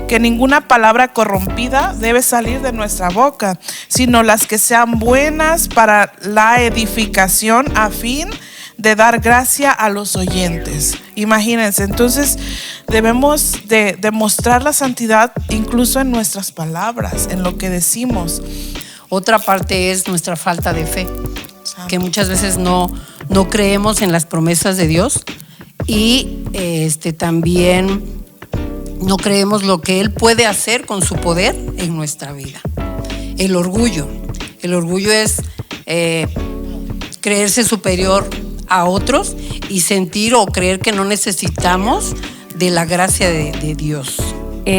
que ninguna palabra corrompida debe salir de nuestra boca, sino las que sean buenas para la edificación a fin de dar gracia a los oyentes. Imagínense, entonces debemos de demostrar la santidad incluso en nuestras palabras, en lo que decimos. Otra parte es nuestra falta de fe, que muchas veces no creemos en las promesas de Dios y también no creemos lo que Él puede hacer con su poder en nuestra vida. El orgullo es creerse superior a otros y sentir o creer que no necesitamos de la gracia de Dios.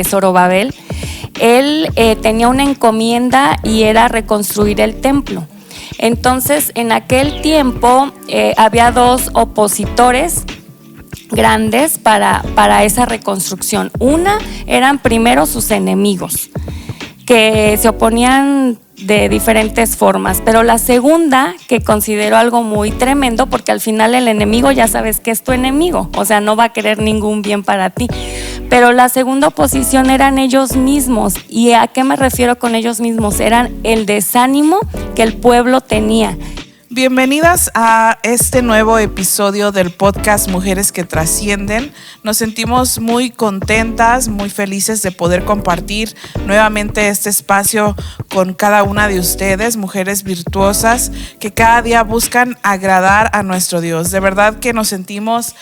Zorobabel, él tenía una encomienda y era reconstruir el templo. Entonces, en aquel tiempo había dos opositores grandes para esa reconstrucción. Una eran primero sus enemigos, que se oponían de diferentes formas, pero la segunda, que consideró algo muy tremendo, porque al final el enemigo ya sabes que es tu enemigo, o sea, no va a querer ningún bien para ti, pero la segunda oposición eran ellos mismos. ¿Y a qué me refiero con ellos mismos? Eran el desánimo que el pueblo tenía. Bienvenidas a este nuevo episodio del podcast Mujeres que Trascienden. Nos sentimos muy contentas, muy felices de poder compartir nuevamente este espacio con cada una de ustedes, mujeres virtuosas que cada día buscan agradar a nuestro Dios. De verdad que nos sentimos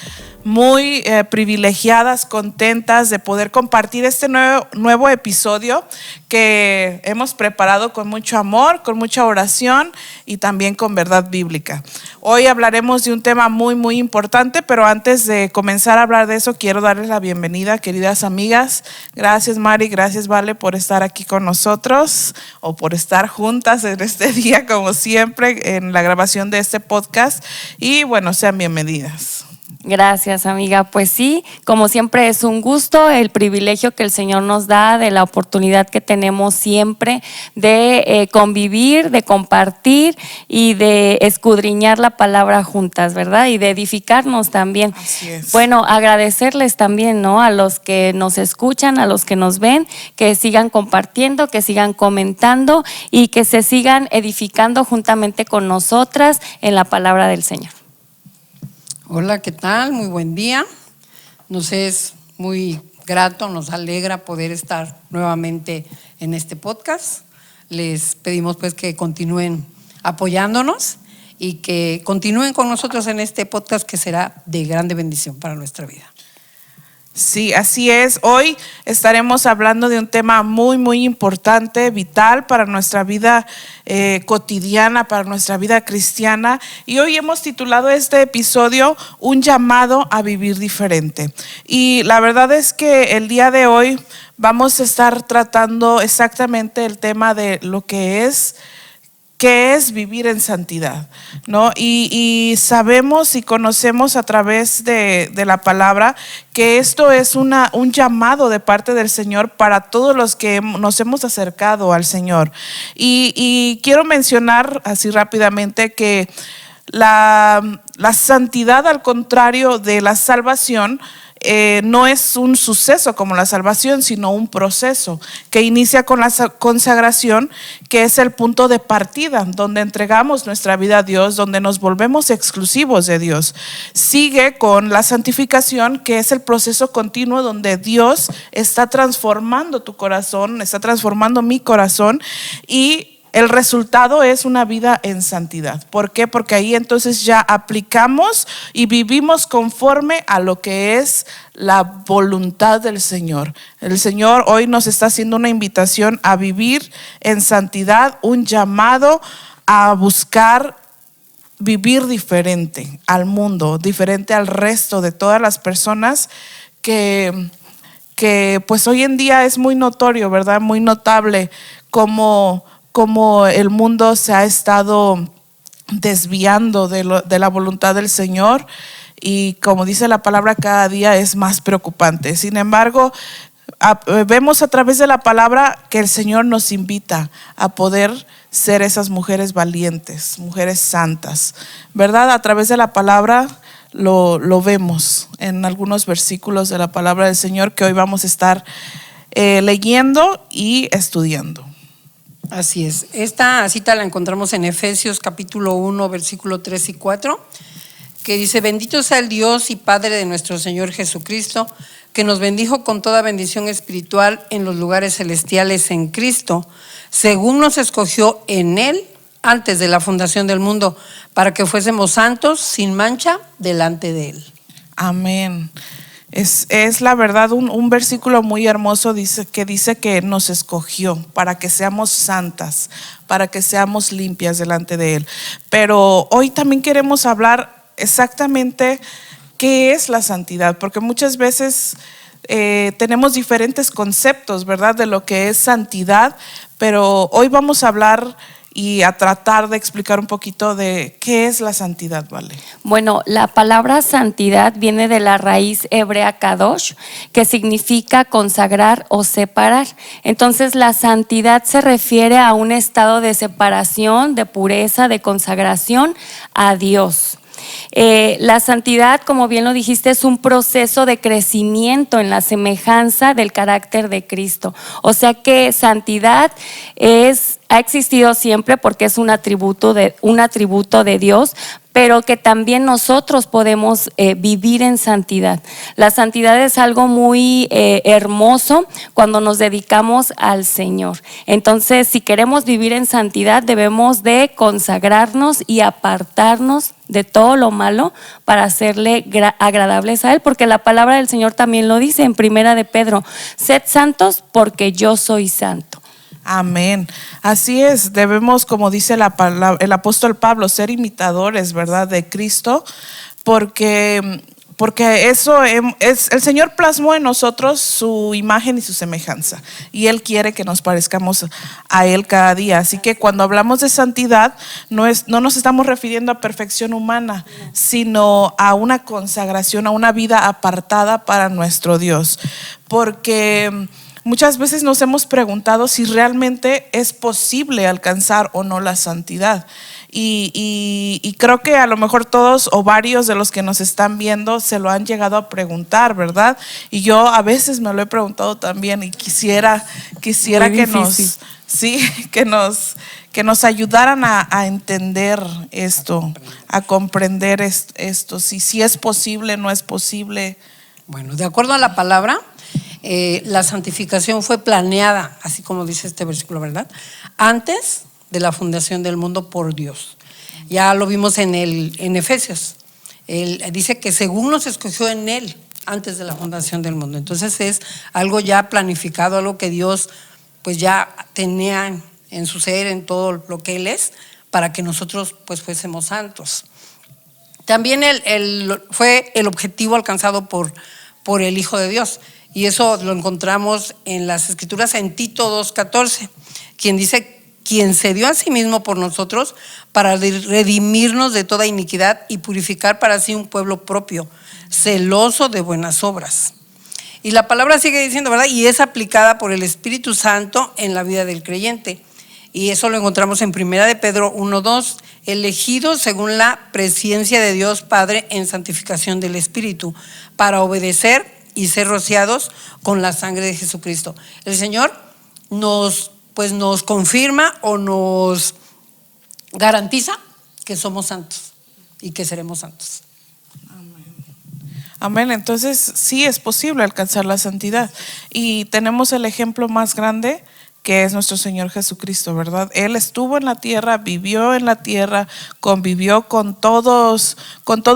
muy privilegiadas, contentas de poder compartir este nuevo episodio que hemos preparado con mucho amor, con mucha oración y también con verdad bíblica. Hoy hablaremos de un tema muy importante, pero antes de comenzar a hablar de eso, quiero darles la bienvenida, queridas amigas. Gracias, Mari, gracias, Vale, por estar aquí con nosotros o por estar juntas en este día, como siempre, en la grabación de este podcast. Y bueno, sean bienvenidas. Gracias, amiga. Pues sí, como siempre es un gusto, el privilegio que el Señor nos da, de la oportunidad que tenemos siempre de convivir, de compartir y de escudriñar la palabra juntas, ¿verdad? Y de edificarnos también. Así es. Bueno, agradecerles también, ¿no? A los que nos escuchan, a los que nos ven, que sigan compartiendo, que sigan comentando y que se sigan edificando juntamente con nosotras en la palabra del Señor. Hola, ¿qué tal? Muy buen día. Nos es muy grato, nos alegra poder estar nuevamente en este podcast. Les pedimos pues que continúen apoyándonos y que continúen con nosotros en este podcast que será de grande bendición para nuestra vida. Sí, así es. Hoy estaremos hablando de un tema muy importante, vital para nuestra vida cotidiana, para nuestra vida cristiana. Y hoy hemos titulado este episodio Un llamado a vivir diferente. Y la verdad es que el día de hoy vamos a estar tratando exactamente el tema de lo que es vivir en santidad, ¿no? Y sabemos y conocemos a través de la palabra que esto es un llamado de parte del Señor para todos los que nos hemos acercado al Señor. Y quiero mencionar así rápidamente que la santidad, al contrario de la salvación, no es un suceso como la salvación, sino un proceso que inicia con la consagración, que es el punto de partida, donde entregamos nuestra vida a Dios, donde nos volvemos exclusivos de Dios. Sigue con la santificación, que es el proceso continuo donde Dios está transformando tu corazón, está transformando mi corazón, y el resultado es una vida en santidad. ¿Por qué? Porque ahí entonces ya aplicamos y vivimos conforme a lo que es la voluntad del Señor. El Señor hoy nos está haciendo una invitación a vivir en santidad, un llamado a buscar vivir diferente al mundo, diferente al resto de todas las personas que pues hoy en día es muy notorio, ¿verdad? Muy notable como el mundo se ha estado desviando de la voluntad del Señor, y como dice la palabra, cada día es más preocupante. Sin embargo, vemos a través de la palabra que el Señor nos invita a poder ser esas mujeres valientes, mujeres santas, ¿verdad? A través de la palabra lo vemos en algunos versículos de la palabra del Señor que hoy vamos a estar leyendo y estudiando. Así es. Esta cita la encontramos en Efesios capítulo 1, versículo 3 y 4, que dice: bendito sea el Dios y Padre de nuestro Señor Jesucristo, que nos bendijo con toda bendición espiritual en los lugares celestiales en Cristo, según nos escogió en Él antes de la fundación del mundo, para que fuésemos santos sin mancha delante de Él. Amén. Es la verdad un versículo muy hermoso que dice que nos escogió para que seamos santas, para que seamos limpias delante de Él. Pero hoy también queremos hablar exactamente qué es la santidad, porque muchas veces tenemos diferentes conceptos, ¿verdad?, de lo que es santidad, pero hoy vamos a hablar y a tratar de explicar un poquito de qué es la santidad, ¿vale? Bueno, la palabra santidad viene de la raíz hebrea kadosh, que significa consagrar o separar. Entonces, la santidad se refiere a un estado de separación, de pureza, de consagración a Dios. La santidad, como bien lo dijiste, es un proceso de crecimiento en la semejanza del carácter de Cristo. O sea que santidad ha existido siempre porque es un atributo de Dios, pero que también nosotros podemos vivir en santidad. La santidad es algo muy hermoso cuando nos dedicamos al Señor. Entonces, si queremos vivir en santidad, debemos de consagrarnos y apartarnos de todo lo malo para hacerle agradables a Él, porque la palabra del Señor también lo dice en 1 de Pedro: sed santos porque yo soy santo. Amén. Así es, debemos, como dice el apóstol Pablo, ser imitadores, ¿verdad?, de Cristo, porque eso es, el Señor plasmó en nosotros su imagen y su semejanza, y Él quiere que nos parezcamos a Él cada día. Así que cuando hablamos de santidad, no nos estamos refiriendo a perfección humana, sino a una consagración, a una vida apartada para nuestro Dios, porque muchas veces nos hemos preguntado si realmente es posible alcanzar o no la santidad. Y creo que a lo mejor todos o varios de los que nos están viendo se lo han llegado a preguntar, ¿verdad? Y yo a veces me lo he preguntado también, y quisiera que nos ayudaran a entender esto, a comprender esto, si es posible, no es posible. Bueno, de acuerdo a la palabra, la santificación fue planeada, así como dice este versículo, ¿verdad?, antes de la fundación del mundo por Dios. Ya lo vimos en Efesios. Él dice que según nos escogió en Él antes de la fundación del mundo. Entonces es algo ya planificado, algo que Dios pues ya tenía en su ser, en todo lo que Él es, para que nosotros pues fuésemos santos. También fue el objetivo alcanzado por el Hijo de Dios. Y eso lo encontramos en las Escrituras en Tito 2:14, quien dice: quien se dio a sí mismo por nosotros para redimirnos de toda iniquidad y purificar para sí un pueblo propio, celoso de buenas obras. Y la palabra sigue diciendo, ¿verdad?, y es aplicada por el Espíritu Santo en la vida del creyente. Y eso lo encontramos en 1 de Pedro 1:2, elegidos según la presciencia de Dios Padre en santificación del Espíritu, para obedecer y ser rociados con la sangre de Jesucristo. El Señor nos confirma o nos garantiza que somos santos y que seremos santos. Amén. Entonces sí es posible alcanzar la santidad, y tenemos el ejemplo más grande, que es nuestro Señor Jesucristo, ¿verdad? Él estuvo en la tierra, vivió en la tierra, convivió con todo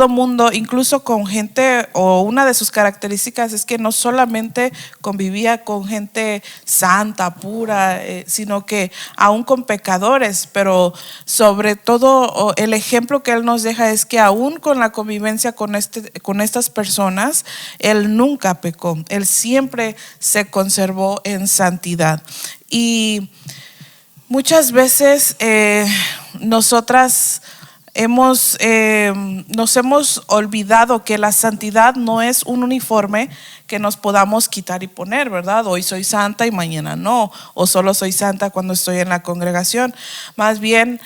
mundo, incluso con gente, o una de sus características es que no solamente convivía con gente santa, pura, sino que aún con pecadores, pero sobre todo el ejemplo que Él nos deja es que aún con la convivencia con estas personas, Él nunca pecó, Él siempre se conservó en santidad. Y muchas veces nosotras nos hemos olvidado que la santidad no es un uniforme que nos podamos quitar y poner, ¿verdad? Hoy soy santa y mañana no, o solo soy santa cuando estoy en la congregación. Más bien,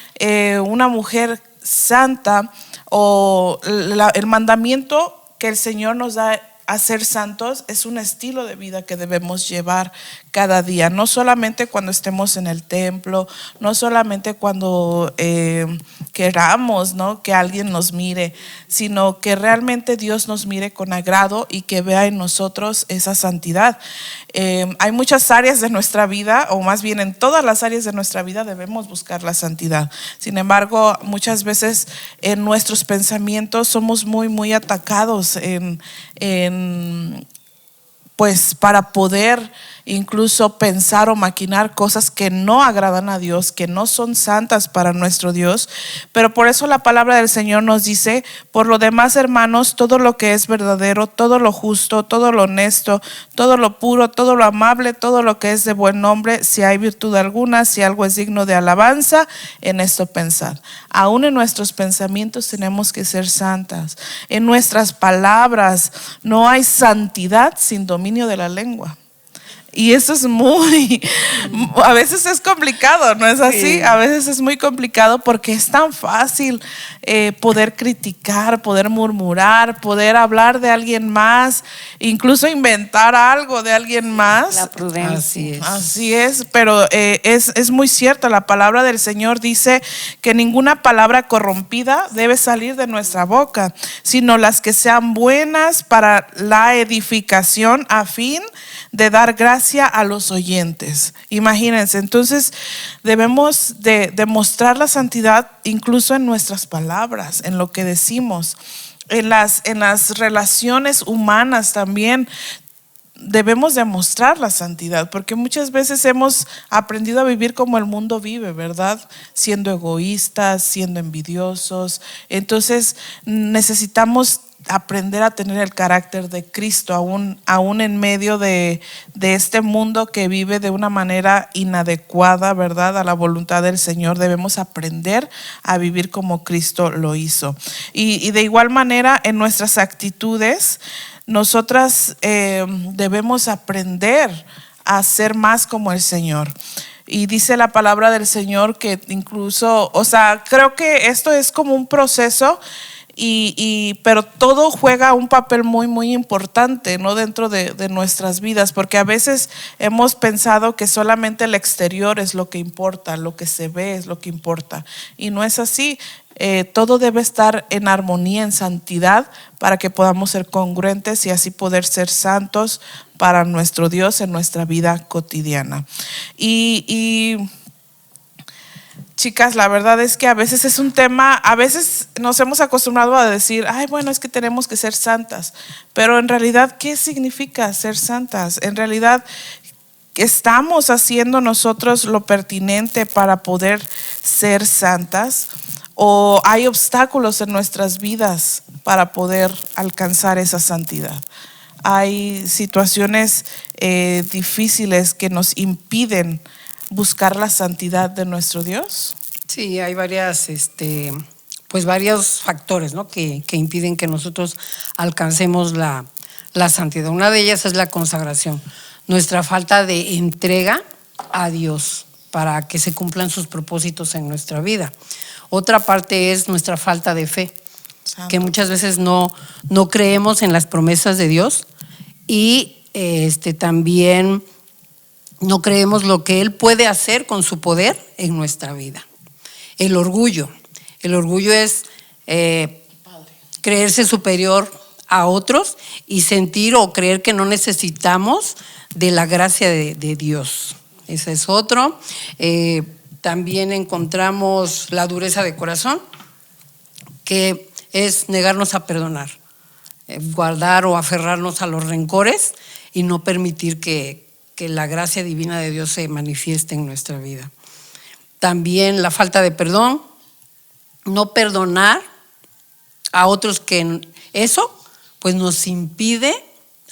una mujer santa, o el mandamiento que el Señor nos da a ser santos es un estilo de vida que debemos llevar cada día, no solamente cuando estemos en el templo, no solamente cuando queramos, ¿no?, que alguien nos mire, sino que realmente Dios nos mire con agrado y que vea en nosotros esa santidad. Hay muchas áreas de nuestra vida, o más bien en todas las áreas de nuestra vida debemos buscar la santidad. Sin embargo, muchas veces en nuestros pensamientos somos muy atacados pues para poder incluso pensar o maquinar cosas que no agradan a Dios, que no son santas para nuestro Dios. Pero por eso la palabra del Señor nos dice: por lo demás, hermanos, todo lo que es verdadero, todo lo justo, todo lo honesto, todo lo puro, todo lo amable, todo lo que es de buen nombre, si hay virtud alguna, si algo es digno de alabanza, en esto pensad. Aún en nuestros pensamientos tenemos que ser santas. En nuestras palabras no hay santidad sin dominio de la lengua. Y eso es a veces es complicado, ¿no es así? Sí. A veces es muy complicado porque es tan fácil poder criticar, poder murmurar, poder hablar de alguien más, incluso inventar algo de alguien más. La prudencia. Así es. Así es, pero es muy cierto. La palabra del Señor dice que ninguna palabra corrompida debe salir de nuestra boca, sino las que sean buenas para la edificación, a fin de dar gracia a los oyentes. Imagínense, entonces debemos de demostrar la santidad incluso en nuestras palabras, en lo que decimos, en las relaciones humanas también. Debemos demostrar la santidad, porque muchas veces hemos aprendido a vivir como el mundo vive, ¿verdad? Siendo egoístas, siendo envidiosos. Entonces necesitamos aprender a tener el carácter de Cristo, aún en medio de este mundo que vive de una manera inadecuada, ¿verdad?, a la voluntad del Señor. Debemos aprender a vivir como Cristo lo hizo. Y de igual manera, en nuestras actitudes, nosotras debemos aprender a ser más como el Señor. Y dice la palabra del Señor que incluso, creo que esto es como un proceso, pero todo juega un papel muy importante, ¿no?, dentro de nuestras vidas, porque a veces hemos pensado que solamente el exterior es lo que importa, lo que se ve es lo que importa, y no es así. Todo debe estar en armonía, en santidad, para que podamos ser congruentes y así poder ser santos para nuestro Dios en nuestra vida cotidiana. Y chicas, la verdad es que a veces es un tema, a veces nos hemos acostumbrado a decir: ay, bueno, es que tenemos que ser santas, pero en realidad, ¿qué significa ser santas? En realidad, ¿estamos haciendo nosotros lo pertinente para poder ser santas? ¿O hay obstáculos en nuestras vidas para poder alcanzar esa santidad? Hay situaciones difíciles que nos impiden buscar la santidad de nuestro Dios. Sí, hay varios factores, ¿no?, que impiden que nosotros alcancemos la santidad. Una de ellas es la consagración, nuestra falta de entrega a Dios para que se cumplan sus propósitos en nuestra vida. Otra parte es nuestra falta de fe, Santo, que muchas veces no creemos en las promesas de Dios, y también no creemos lo que Él puede hacer con su poder en nuestra vida. El orgullo es creerse superior a otros y sentir o creer que no necesitamos de la gracia de Dios. Ese es otro. También encontramos la dureza de corazón, que es negarnos a perdonar, guardar o aferrarnos a los rencores y no permitir que la gracia divina de Dios se manifieste en nuestra vida. También la falta de perdón, no perdonar a otros, que eso pues nos impide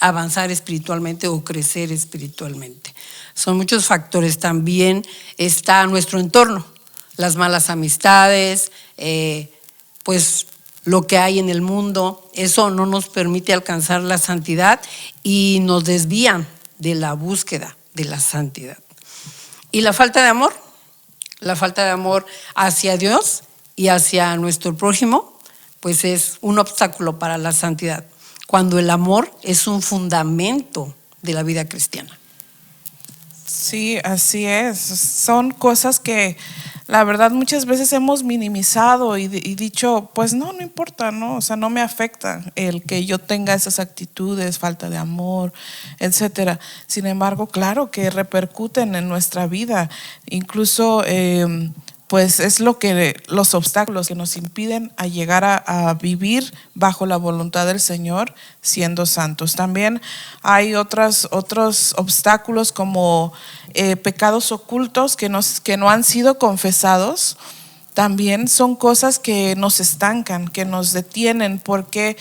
avanzar espiritualmente o crecer espiritualmente. Son muchos factores. También está nuestro entorno, las malas amistades, pues lo que hay en el mundo. Eso no nos permite alcanzar la santidad y nos desvían de la búsqueda de la santidad. Y la falta de amor hacia Dios y hacia nuestro prójimo, pues es un obstáculo para la santidad. cuando el amor es un fundamento de la vida cristiana. Sí, así es. Son cosas que la verdad muchas veces hemos minimizado y dicho, pues no importa, ¿no? O sea, no me afecta el que yo tenga esas actitudes, falta de amor, etcétera. Sin embargo, claro que repercuten en nuestra vida. Incluso, pues es los obstáculos que nos impiden a llegar a vivir bajo la voluntad del Señor siendo santos. También hay otros obstáculos como pecados ocultos que no han sido confesados. También son cosas que nos estancan, que nos detienen, porque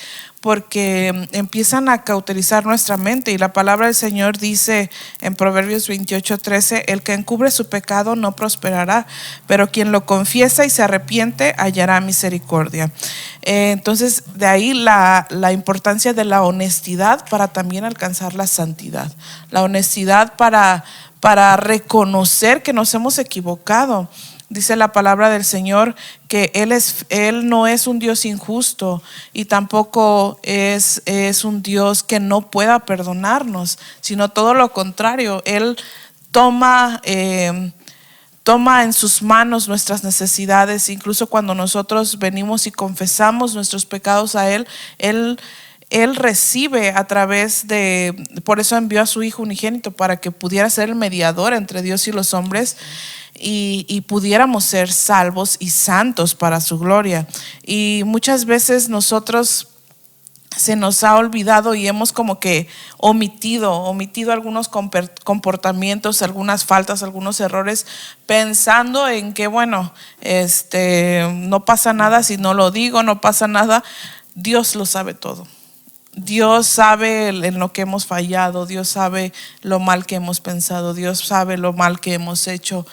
empiezan a cauterizar nuestra mente. Y la palabra del Señor dice en Proverbios 28:13: el que encubre su pecado no prosperará, pero quien lo confiesa y se arrepiente hallará misericordia. Entonces, de ahí la importancia de la honestidad para también alcanzar la santidad. La honestidad para reconocer que nos hemos equivocado. Dice la palabra del Señor que Él no es un Dios injusto y tampoco es un Dios que no pueda perdonarnos, sino todo lo contrario. Él toma en sus manos nuestras necesidades. Incluso cuando nosotros venimos y confesamos nuestros pecados a Él recibe a través por eso envió a su Hijo unigénito, para que pudiera ser el mediador entre Dios y los hombres y pudiéramos ser salvos y santos para su gloria. Y muchas veces nosotros se nos ha olvidado y hemos como que omitido algunos comportamientos, algunas faltas, algunos errores, pensando en que bueno, no pasa nada si no lo digo, no pasa nada. Dios lo sabe todo. Dios sabe en lo que hemos fallado, Dios sabe lo mal que hemos pensado, Dios sabe lo mal que hemos hecho.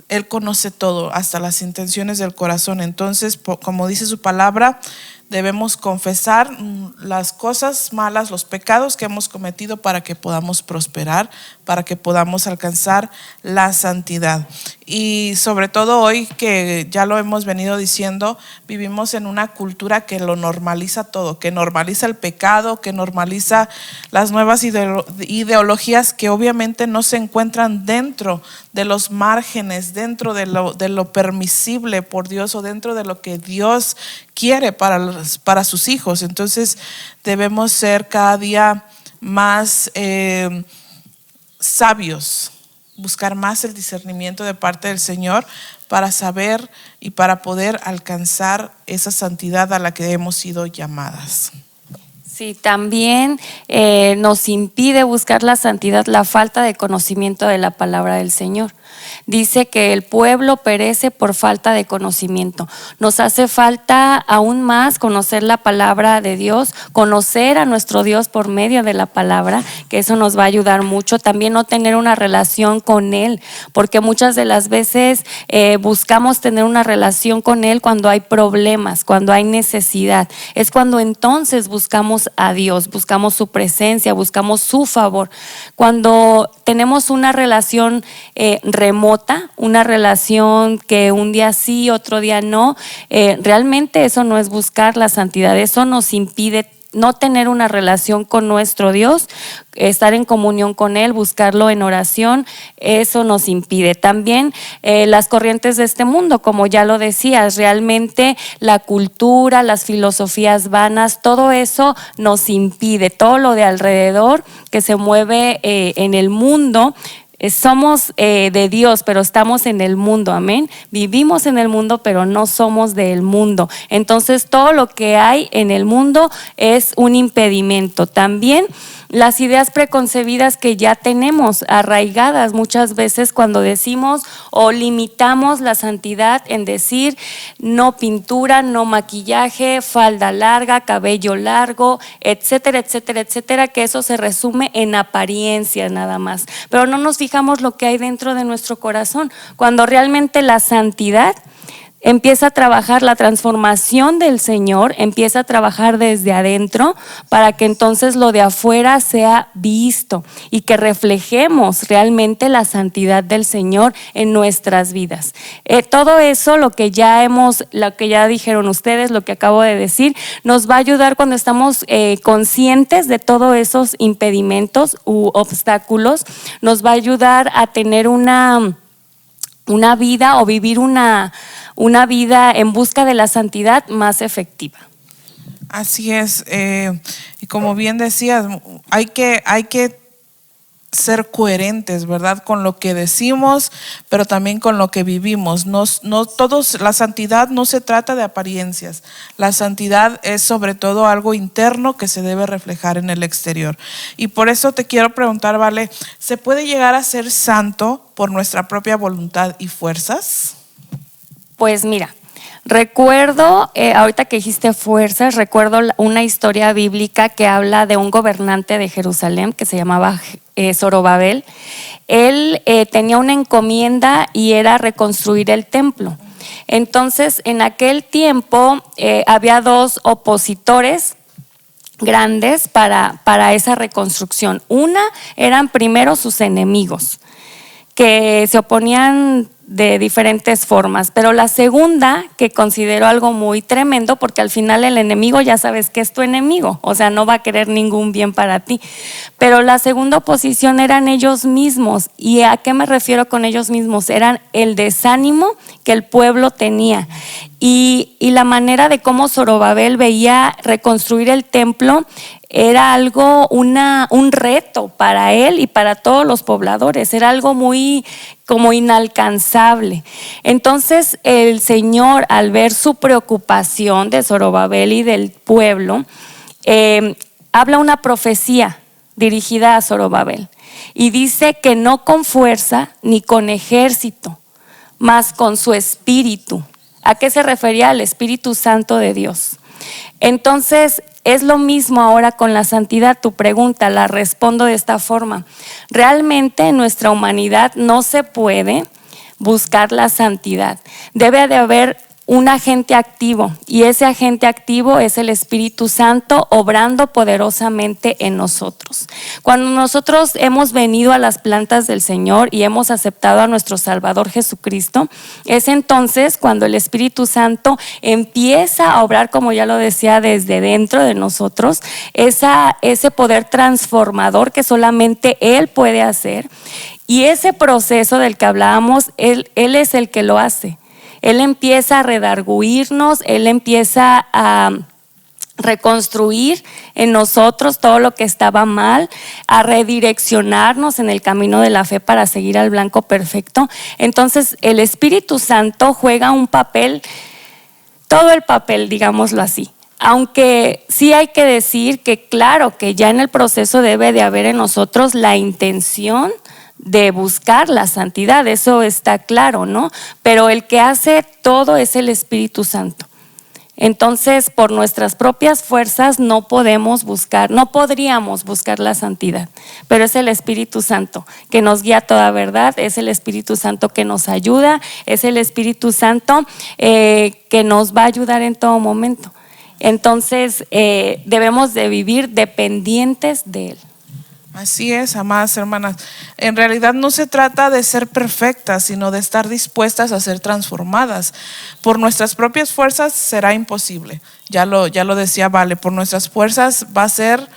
Él conoce todo, hasta las intenciones del corazón. Entonces, como dice su palabra, debemos confesar las cosas malas, los pecados que hemos cometido, para que podamos prosperar, para que podamos alcanzar la santidad. Y sobre todo hoy, que ya lo hemos venido diciendo, vivimos en una cultura que lo normaliza todo, que normaliza el pecado, que normaliza las nuevas ideologías que obviamente no se encuentran dentro de los márgenes, dentro de lo permisible por Dios, o dentro de lo que Dios quiere para sus hijos. Entonces debemos ser cada día más sabios, buscar más el discernimiento de parte del Señor para saber y para poder alcanzar esa santidad a la que hemos sido llamadas. Sí, también nos impide buscar la santidad la falta de conocimiento de la palabra del Señor. Dice que el pueblo perece por falta de conocimiento. Nos hace falta aún más conocer la palabra de Dios, conocer a nuestro Dios por medio de la palabra, que eso nos va a ayudar mucho. También no tener una relación con Él, porque muchas de las veces buscamos tener una relación con Él cuando hay problemas, cuando hay necesidad. Es cuando entonces buscamos a Dios, buscamos su presencia, buscamos su favor. Cuando tenemos una relación remota, una relación que un día sí, otro día no, realmente eso no es buscar la santidad. Eso nos impide no tener una relación con nuestro Dios, estar en comunión con Él, buscarlo en oración. Eso nos impide. También las corrientes de este mundo, como ya lo decías, realmente la cultura, las filosofías vanas, todo eso nos impide. Todo lo de alrededor que se mueve en el mundo. Somos de Dios, pero estamos en el mundo, amén. Vivimos en el mundo, pero no somos del mundo. Entonces, todo lo que hay en el mundo es un impedimento. También las ideas preconcebidas que ya tenemos arraigadas muchas veces cuando decimos o limitamos la santidad en decir no pintura, no maquillaje, falda larga, cabello largo, etcétera, etcétera, etcétera, que eso se resume en apariencia nada más. Pero no nos fijamos lo que hay dentro de nuestro corazón, cuando realmente la santidad empieza a trabajar la transformación del Señor, empieza a trabajar desde adentro para que entonces lo de afuera sea visto y que reflejemos realmente la santidad del Señor en nuestras vidas. Todo eso, lo que ya dijeron ustedes, lo que acabo de decir, nos va a ayudar cuando estamos conscientes de todos esos impedimentos u obstáculos, nos va a ayudar a tener una vida o vivir una vida en busca de la santidad más efectiva. Así es, y como bien decías, hay que ser coherentes, ¿verdad? Con lo que decimos, pero también con lo que vivimos. La santidad no se trata de apariencias. La santidad es sobre todo algo interno que se debe reflejar en el exterior. Y por eso te quiero preguntar, Vale, ¿se puede llegar a ser santo por nuestra propia voluntad y fuerzas? Pues mira, recuerdo, ahorita que dijiste fuerzas, recuerdo una historia bíblica que habla de un gobernante de Jerusalén que se llamaba Zorobabel. Él tenía una encomienda y era reconstruir el templo. Entonces, en aquel tiempo había dos opositores grandes para esa reconstrucción. Una eran primero sus enemigos, que se oponían de diferentes formas, pero la segunda, que considero algo muy tremendo, porque al final el enemigo ya sabes que es tu enemigo, o sea, no va a querer ningún bien para ti, pero la segunda oposición eran ellos mismos. ¿Y a qué me refiero con ellos mismos? Eran el desánimo que el pueblo tenía y la manera de cómo Zorobabel veía reconstruir el templo. Era algo, un reto para él y para todos los pobladores, era algo muy como inalcanzable. Entonces el Señor, al ver su preocupación de Zorobabel y del pueblo, habla una profecía dirigida a Zorobabel y dice que no con fuerza ni con ejército, mas con su espíritu. ¿A qué se refería? Al Espíritu Santo de Dios. Entonces, es lo mismo ahora con la santidad. Tu pregunta la respondo de esta forma. Realmente en nuestra humanidad no se puede buscar la santidad. Debe de haber un agente activo y ese agente activo es el Espíritu Santo obrando poderosamente en nosotros. Cuando nosotros hemos venido a las plantas del Señor y hemos aceptado a nuestro Salvador Jesucristo, es entonces cuando el Espíritu Santo empieza a obrar, como ya lo decía, desde dentro de nosotros, ese poder transformador que solamente Él puede hacer. Y ese proceso del que hablábamos, Él es el que lo hace. Él empieza a redarguirnos, Él empieza a reconstruir en nosotros todo lo que estaba mal, a redireccionarnos en el camino de la fe para seguir al blanco perfecto. Entonces el Espíritu Santo juega un papel, todo el papel, digámoslo así. Aunque sí hay que decir que claro que ya en el proceso debe de haber en nosotros la intención de buscar la santidad, eso está claro, ¿no? Pero el que hace todo es el Espíritu Santo. Entonces, por nuestras propias fuerzas no podríamos buscar la santidad, pero es el Espíritu Santo que nos guía a toda verdad, es el Espíritu Santo que nos ayuda, es el Espíritu Santo que nos va a ayudar en todo momento. Entonces, debemos de vivir dependientes de Él. Así es, amadas hermanas. En realidad no se trata de ser perfectas, sino de estar dispuestas a ser transformadas. Por nuestras propias fuerzas será imposible. Ya lo decía Vale, por nuestras fuerzas va a ser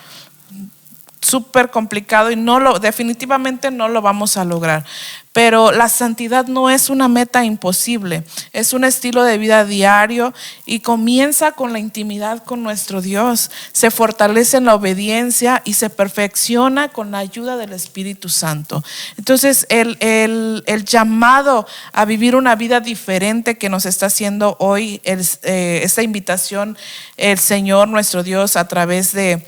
súper complicado y definitivamente no lo vamos a lograr. Pero la santidad no es una meta imposible, es un estilo de vida diario y comienza con la intimidad con nuestro Dios. Se fortalece en la obediencia y se perfecciona con la ayuda del Espíritu Santo. Entonces el llamado a vivir una vida diferente que nos está haciendo hoy esta invitación el Señor nuestro Dios a través de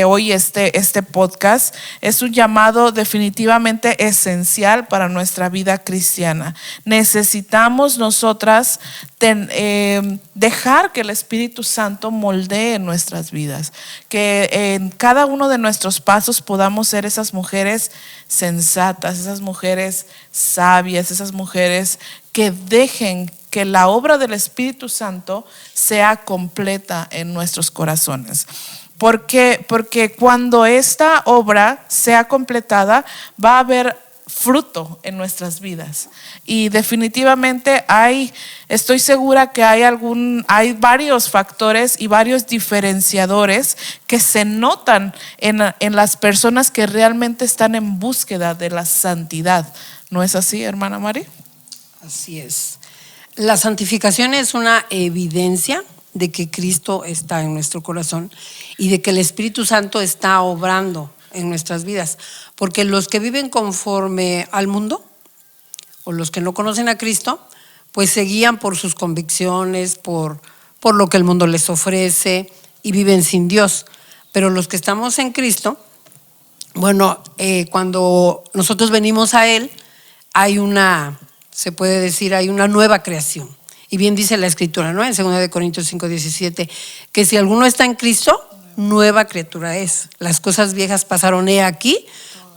hoy este podcast es un llamado definitivamente esencial para nuestra vida cristiana. Necesitamos nosotras dejar que el Espíritu Santo moldee nuestras vidas, que en cada uno de nuestros pasos podamos ser esas mujeres sensatas, esas mujeres sabias, esas mujeres que dejen que la obra del Espíritu Santo sea completa en nuestros corazones. Porque cuando esta obra sea completada, va a haber fruto en nuestras vidas. Y definitivamente estoy segura que hay varios factores y varios diferenciadores que se notan en las personas que realmente están en búsqueda de la santidad. ¿No es así, hermana Mari? Así es. La santificación es una evidencia de que Cristo está en nuestro corazón y de que el Espíritu Santo está obrando en nuestras vidas. Porque los que viven conforme al mundo, o los que no conocen a Cristo, pues se guían por sus convicciones, por lo que el mundo les ofrece, y viven sin Dios. Pero los que estamos en Cristo, bueno, cuando nosotros venimos a Él, se puede decir, hay una nueva creación. Y bien dice la Escritura, ¿no? En 2 Corintios 5:17, que si alguno está en Cristo, nueva criatura es. Las cosas viejas pasaron, he aquí,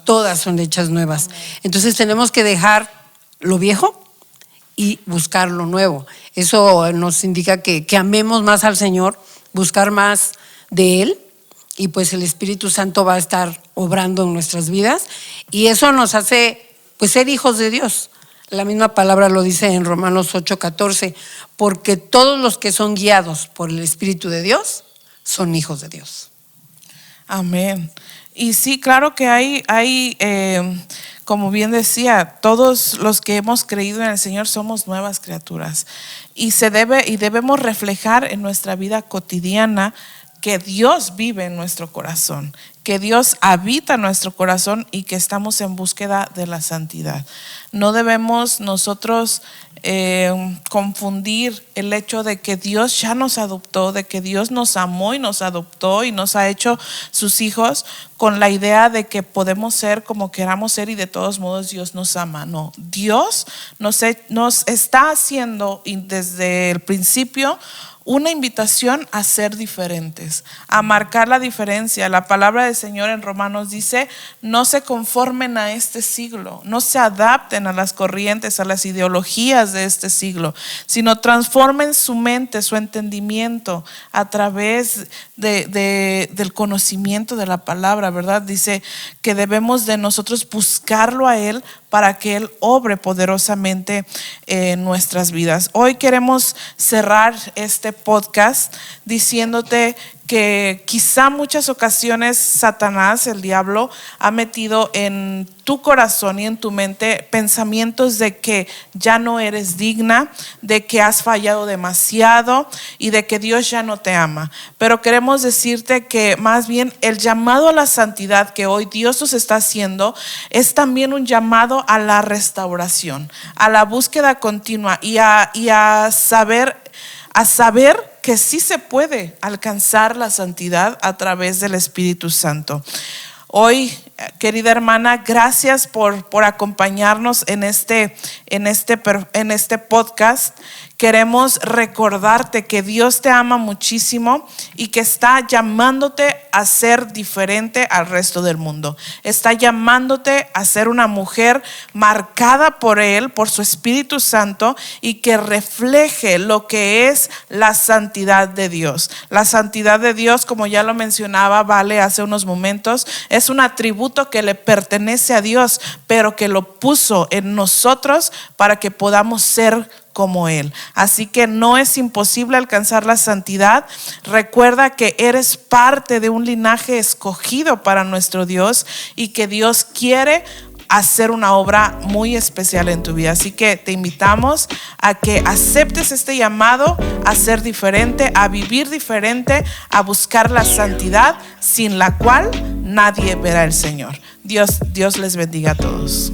todas son hechas nuevas. Entonces tenemos que dejar lo viejo y buscar lo nuevo. Eso nos indica que amemos más al Señor, buscar más de Él, y pues el Espíritu Santo va a estar obrando en nuestras vidas, y eso nos hace pues ser hijos de Dios. La misma palabra lo dice en Romanos 8:14, porque todos los que son guiados por el Espíritu de Dios son hijos de Dios. Amén. Y sí, claro que hay como bien decía, todos los que hemos creído en el Señor somos nuevas criaturas, y debemos reflejar en nuestra vida cotidiana que Dios vive en nuestro corazón, que Dios habita en nuestro corazón y que estamos en búsqueda de la santidad. No debemos nosotros confundir el hecho de que Dios ya nos adoptó, de que Dios nos amó y nos adoptó y nos ha hecho sus hijos, con la idea de que podemos ser como queramos ser y de todos modos Dios nos ama. No, Dios nos está haciendo desde el principio una invitación a ser diferentes, a marcar la diferencia. La palabra del Señor en Romanos dice: no se conformen a este siglo, no se adapten a las corrientes, a las ideologías de este siglo, sino transformen su mente, su entendimiento a través del conocimiento de la palabra, ¿verdad? Dice que debemos de nosotros buscarlo a Él para que Él obre poderosamente en nuestras vidas. Hoy queremos cerrar este podcast diciéndote que quizá muchas ocasiones Satanás, el diablo, ha metido en tu corazón y en tu mente pensamientos de que ya no eres digna, de que has fallado demasiado y de que Dios ya no te ama. Pero queremos decirte que más bien el llamado a la santidad que hoy Dios nos está haciendo es también un llamado a la restauración, a la búsqueda continua y a saber que sí se puede alcanzar la santidad a través del Espíritu Santo. Hoy, querida hermana, gracias por acompañarnos en este podcast. Queremos recordarte que Dios te ama muchísimo y que está llamándote a ser diferente al resto del mundo. Está llamándote a ser una mujer marcada por Él, por su Espíritu Santo, y que refleje lo que es la santidad de Dios. La santidad de Dios, como ya lo mencionaba Vale hace unos momentos, es un atributo que le pertenece a Dios, pero que lo puso en nosotros para que podamos ser como Él. Así que no es imposible alcanzar la santidad. Recuerda que eres parte de un linaje escogido para nuestro Dios y que Dios quiere hacer una obra muy especial en tu vida. Así que te invitamos a que aceptes este llamado a ser diferente, a vivir diferente, a buscar la santidad sin la cual nadie verá al Señor. Dios les bendiga a todos.